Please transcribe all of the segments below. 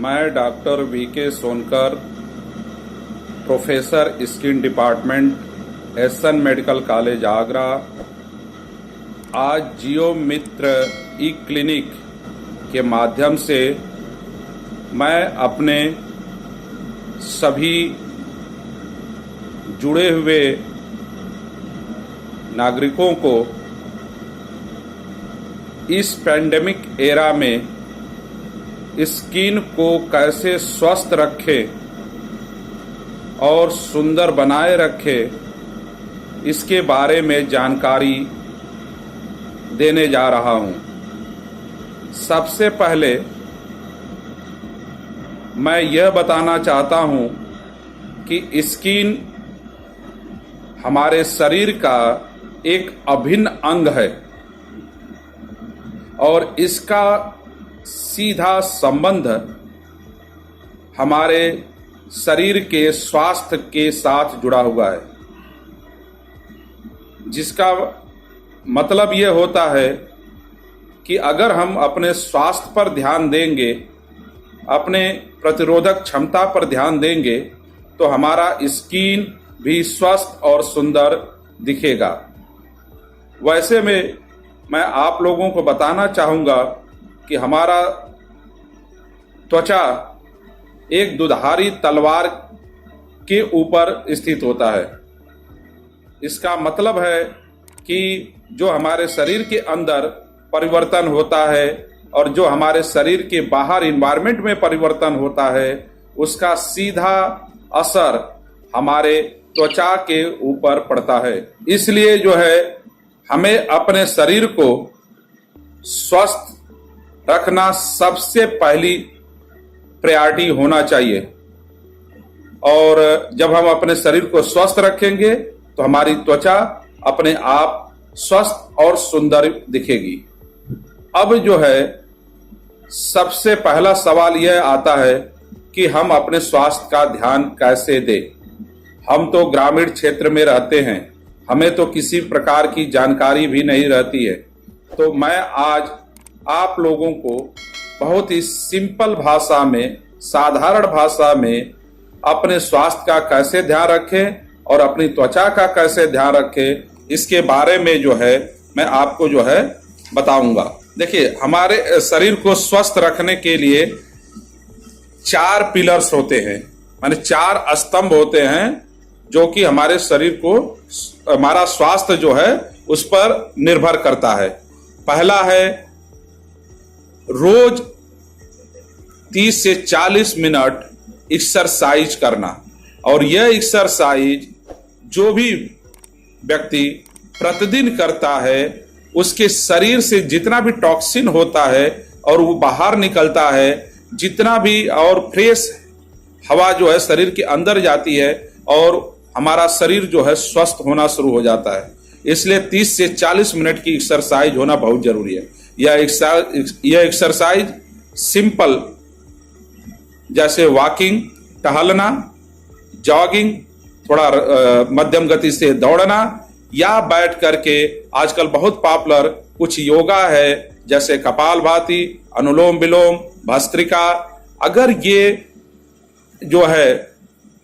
मैं doctor VK Sonkar, professor skin department, SN medical college Agra, आज जियो मित्र ई क्लिनिक के माध्यम से मैं अपने सभी जुड़े हुए नागरिकों को इस पैंडेमिक एरा में स्किन को कैसे स्वस्थ रखें और सुंदर बनाए रखें, इसके बारे में जानकारी देने जा रहा हूं। सबसे पहले मैं यह बताना चाहता हूं कि स्किन हमारे शरीर का एक अभिन्न अंग है और इसका सीधा संबंध हमारे शरीर के स्वास्थ्य के साथ जुड़ा हुआ है, जिसका मतलब ये होता है कि अगर हम अपने स्वास्थ्य पर ध्यान देंगे, अपने प्रतिरोधक क्षमता पर ध्यान देंगे, तो हमारा स्किन भी स्वस्थ और सुंदर दिखेगा। वैसे में मैं आप लोगों को बताना चाहूँगा कि हमारा त्वचा एक दुधारी तलवार के ऊपर स्थित होता है। इसका मतलब है कि जो हमारे शरीर के अंदर परिवर्तन होता है और जो हमारे शरीर के बाहर इन्वायरमेंट में परिवर्तन होता है, उसका सीधा असर हमारे त्वचा के ऊपर पड़ता है। इसलिए जो है हमें अपने शरीर को स्वस्थ रखना सबसे पहली प्रायोरिटी होना चाहिए, और जब हम अपने शरीर को स्वस्थ रखेंगे तो हमारी त्वचा अपने आप स्वस्थ और सुंदर दिखेगी। अब जो है सबसे पहला सवाल यह आता है कि हम अपने स्वास्थ्य का ध्यान कैसे दें। हम तो ग्रामीण क्षेत्र में रहते हैं, हमें तो किसी प्रकार की जानकारी भी नहीं रहती है। तो मैं आज आप लोगों को बहुत ही सिंपल भाषा में, साधारण भाषा में अपने स्वास्थ्य का कैसे ध्यान रखें और अपनी त्वचा का कैसे ध्यान रखें, इसके बारे में जो है मैं आपको जो है बताऊंगा। देखिए, हमारे शरीर को स्वस्थ रखने के लिए 4 पिलर्स होते हैं, माने 4 स्तंभ होते हैं जो कि हमारे शरीर को, हमारा स्वास्थ्य जो है उस पर निर्भर करता है। पहला है रोज 30 से 40 मिनट एक्सरसाइज करना, और यह एक्सरसाइज जो भी व्यक्ति प्रतिदिन करता है उसके शरीर से जितना भी टॉक्सिन होता है और वो बाहर निकलता है, जितना भी और फ्रेश हवा जो है शरीर के अंदर जाती है और हमारा शरीर जो है स्वस्थ होना शुरू हो जाता है। इसलिए 30 से 40 मिनट की एक्सरसाइज होना बहुत जरूरी है। यह एक्सरसाइज सिंपल, जैसे वॉकिंग, टहलना, जॉगिंग, थोड़ा मध्यम गति से दौड़ना, या बैठ करके आजकल बहुत पॉपुलर कुछ योगा है जैसे कपालभाति, अनुलोम विलोम, भस्त्रिका। अगर ये जो है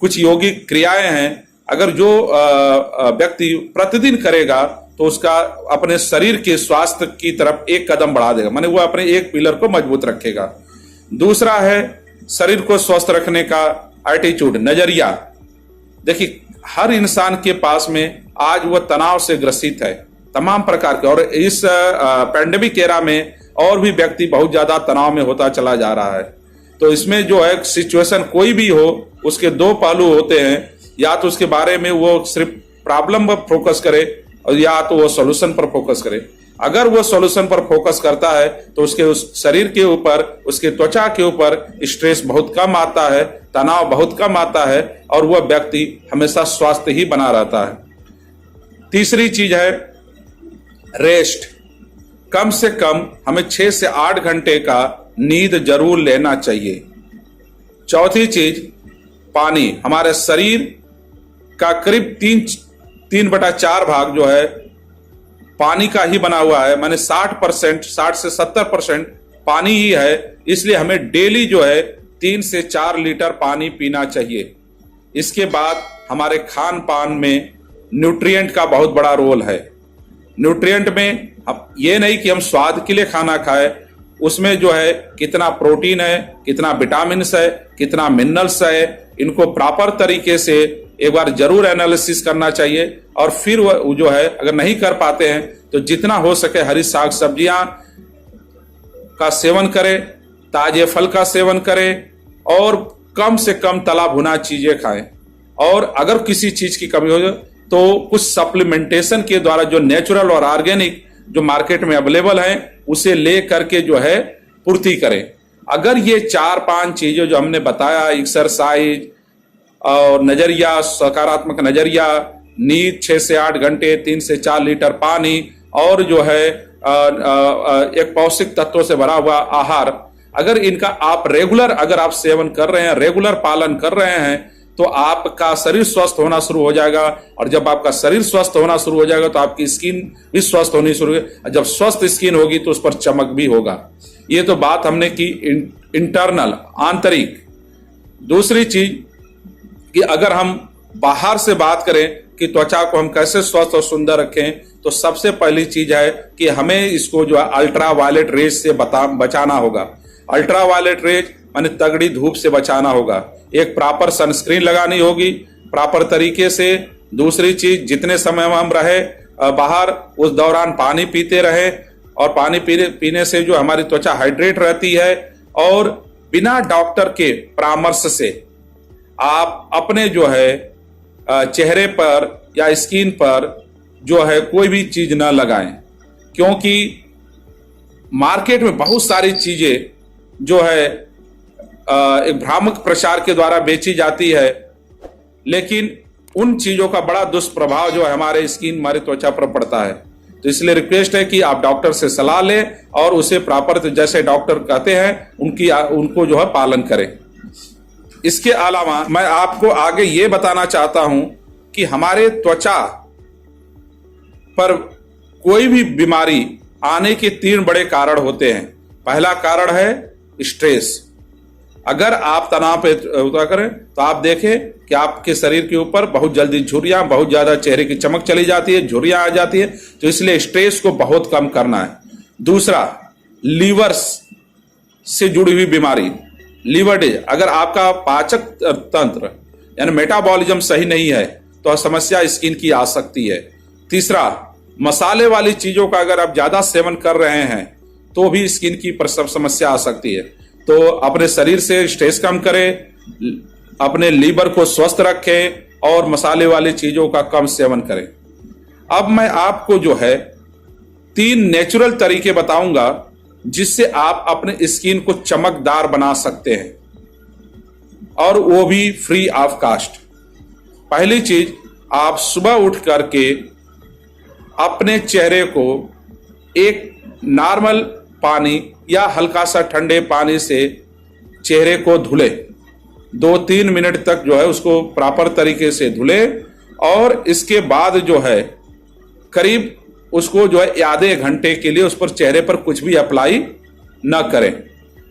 कुछ योगिक क्रियाएं हैं, अगर जो व्यक्ति प्रतिदिन करेगा तो उसका अपने शरीर के स्वास्थ्य की तरफ एक कदम बढ़ा देगा, माने वो अपने एक पिलर को मजबूत रखेगा। दूसरा है शरीर को स्वस्थ रखने का एटीट्यूड, नजरिया। देखिए, हर इंसान के पास में आज वह तनाव से ग्रसित है, तमाम प्रकार के, और इस पैंडेमिक एरा में और भी व्यक्ति बहुत ज्यादा तनाव में होता चला जा रहा है। तो इसमें जो है सिचुएशन कोई भी हो, उसके 2 पहलू होते हैं, या तो उसके बारे में वो सिर्फ प्रॉब्लम पर फोकस करे और या तो वो सॉल्यूशन पर फोकस करे। अगर वो सॉल्यूशन पर फोकस करता है तो उसके उस शरीर के ऊपर, उसके त्वचा के ऊपर स्ट्रेस बहुत कम आता है, तनाव बहुत कम आता है और वह व्यक्ति हमेशा स्वस्थ ही बना रहता है। तीसरी चीज है रेस्ट। कम से कम हमें 6 से 8 घंटे का नींद जरूर लेना चाहिए। चौथी चीज पानी। हमारे शरीर का करीब 3/4 भाग जो है पानी का ही बना हुआ है, माने 60% 60 से 70% पानी ही है। इसलिए हमें डेली जो है 3 से 4 लीटर पानी पीना चाहिए। इसके बाद हमारे खान पान में न्यूट्रिएंट का बहुत बड़ा रोल है। न्यूट्रिएंट में अब ये नहीं कि हम स्वाद के लिए खाना खाएं, उसमें जो है कितना प्रोटीन है, कितना विटामिन्स है, कितना मिनरल्स है, इनको प्रॉपर तरीके से एक बार जरूर एनालिसिस करना चाहिए। और फिर वो जो है अगर नहीं कर पाते हैं तो जितना हो सके हरी साग सब्जियां का सेवन करें, ताजे फल का सेवन करें और कम से कम तला भुना चीजें खाएं। और अगर किसी चीज की कमी हो तो कुछ सप्लीमेंटेशन के द्वारा जो नेचुरल और ऑर्गेनिक जो मार्केट में अवेलेबल है उसे ले करके जो है पूर्ति करें। अगर ये 4-5 चीजें जो हमने बताया, एक्सरसाइज और नजरिया, सकारात्मक नजरिया, नींद 6 से 8 घंटे, 3 से 4 लीटर पानी और जो है एक पौष्टिक तत्वों से भरा हुआ आहार, अगर इनका आप रेगुलर अगर आप सेवन कर रहे हैं, रेगुलर पालन कर रहे हैं तो आपका शरीर स्वस्थ होना शुरू हो जाएगा। और जब आपका शरीर स्वस्थ होना शुरू हो जाएगा तो आपकी स्किन भी स्वस्थ होनी शुरू होगी। जब स्वस्थ स्किन होगी तो उस पर चमक भी होगा। ये तो बात हमने की इंटरनल, आंतरिक। दूसरी चीज कि अगर हम बाहर से बात करें कि त्वचा को हम कैसे स्वस्थ और सुंदर रखें, तो सबसे पहली चीज है कि हमें इसको जो है अल्ट्रा वायलेट रेज से बचाना होगा। अल्ट्रा वायलेट रेज माने तगड़ी धूप से बचाना होगा। एक प्रॉपर सनस्क्रीन लगानी होगी प्रॉपर तरीके से। दूसरी चीज, जितने समय में हम रहे बाहर उस दौरान पानी पीते रहे और पानी पीने से जो हमारी त्वचा हाइड्रेट रहती है। और बिना डॉक्टर के परामर्श से आप अपने जो है चेहरे पर या स्किन पर जो है कोई भी चीज ना लगाएं, क्योंकि मार्केट में बहुत सारी चीजें जो है एक भ्रामक प्रचार के द्वारा बेची जाती है, लेकिन उन चीजों का बड़ा दुष्प्रभाव जो है हमारे स्किन, हमारे त्वचा पर पड़ता है। तो इसलिए रिक्वेस्ट है कि आप डॉक्टर से सलाह लें और उसे प्रॉपर जैसे डॉक्टर कहते हैं उनको जो है पालन करें। इसके अलावा मैं आपको आगे ये बताना चाहता हूं कि हमारे त्वचा पर कोई भी बीमारी आने के 3 बड़े कारण होते हैं। पहला कारण है स्ट्रेस। अगर आप तनाव पे करें तो आप देखें कि आपके शरीर के ऊपर बहुत जल्दी झुर्रियां, बहुत ज्यादा चेहरे की चमक चली जाती है, झुर्रियां आ जाती है। तो इसलिए स्ट्रेस को बहुत कम करना है। दूसरा, लीवर से जुड़ी हुई बीमारी, लीवर डिजीज। अगर आपका पाचक तंत्र यानी मेटाबॉलिज्म सही नहीं है तो समस्या स्किन की आ सकती है। तीसरा, मसाले वाली चीजों का अगर आप ज्यादा सेवन कर रहे हैं तो भी स्किन की समस्या आ सकती है। तो अपने शरीर से स्ट्रेस कम करें, अपने लीवर को स्वस्थ रखें और मसाले वाली चीजों का कम सेवन करें। अब मैं आपको जो है 3 नेचुरल तरीके बताऊंगा जिससे आप अपने स्किन को चमकदार बना सकते हैं, और वो भी फ्री ऑफ कॉस्ट। पहली चीज, आप सुबह उठ करके अपने चेहरे को एक नॉर्मल पानी या हल्का सा ठंडे पानी से चेहरे को धुले। 2-3 मिनट तक जो है उसको प्रॉपर तरीके से धुले और इसके बाद जो है करीब उसको जो है आधे घंटे के लिए उस पर चेहरे पर कुछ भी अप्लाई न करें।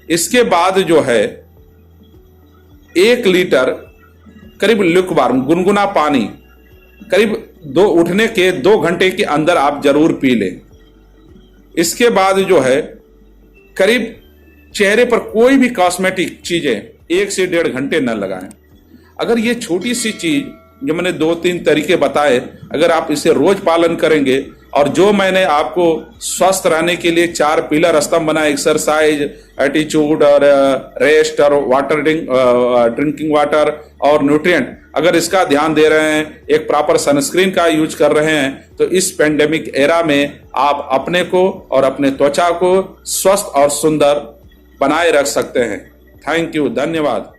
इसके बाद जो है 1 लीटर करीब लुकवार्म गुनगुना पानी करीब उठने के 2 घंटे के अंदर आप जरूर पी लें। इसके बाद जो है करीब चेहरे पर कोई भी कॉस्मेटिक चीजें 1 से 1.5 घंटे न लगाएं। अगर ये छोटी सी चीज जो मैंने 2-3 तरीके बताए, अगर आप इसे रोज पालन करेंगे और जो मैंने आपको स्वस्थ रहने के लिए 4 पिलर स्तंभ बनाए, एक्सरसाइज, एटीट्यूड और रेस्ट और वाटर ड्रिंकिंग वाटर और न्यूट्रिएंट, अगर इसका ध्यान दे रहे हैं, एक प्रॉपर सनस्क्रीन का यूज कर रहे हैं, तो इस पेंडेमिक एरा में आप अपने को और अपने त्वचा को स्वस्थ और सुंदर बनाए रख सकते हैं। थैंक यू, धन्यवाद।